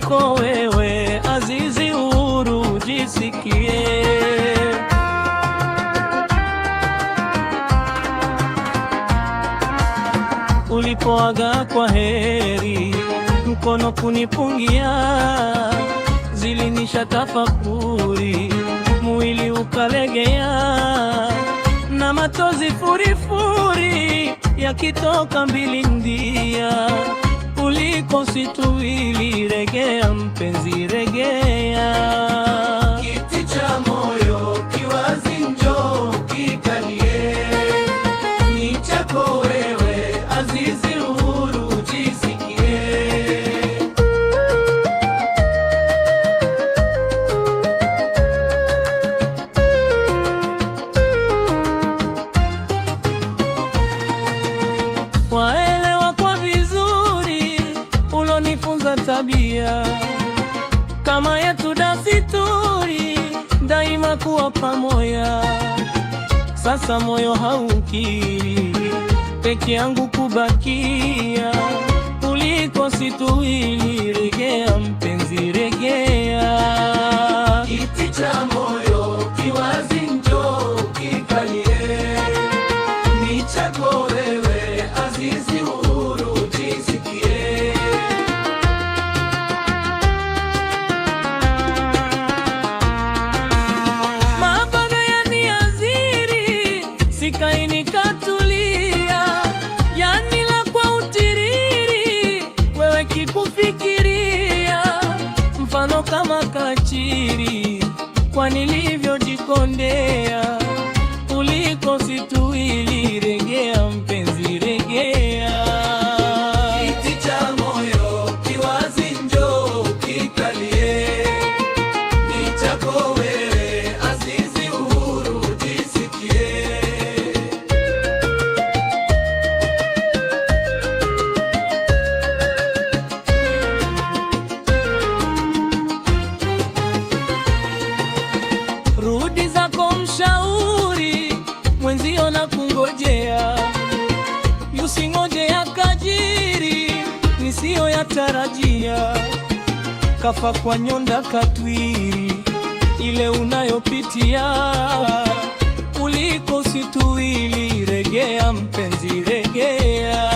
chako wewe Azizi, uhuru jisikie. Ulipoaga kwa heri, mkono kunipungia, zilinisha tafakuri, mwili ukalegea, na machozi furifuri yakitoka mbilindia. Uliko situwili, regea mpenzi, regea. Kiti cha moyo kiwazi, njoo kikalie, ni chako wewe Azizi, uhuru jisikie. Waelewa kwa vizuri ulonifunza tabia, kama yetu desturi daima kuwa pamoja. Sasa moyo haukiri peke yangu kubakia, uliko situwili, regea mpenzi, regea. Kiti cha moyo kiwazi, njoo kikalie, ni chako wewe Azizi, uhuru jisikie. Mabaga yaniaziri, sikai nikatulia, yanila kwa utiriri, wewe kikufikiria, mfano kama kachiri, kwa nilivyojikondea. Uliko situwili, regea mpenzi, regea. Kiti cha moyo kiwazi, njoo kikalie, ni chako wewe Azizi, uhuru jisikie. Rudi zako mshauri, mwenzio na kungojea, yusingoje yakajiri nisiyo yatarajia. Kafa kwa nyonda katwiri, ile unayopitia. Uliko situwili, regea mpenzi, regea.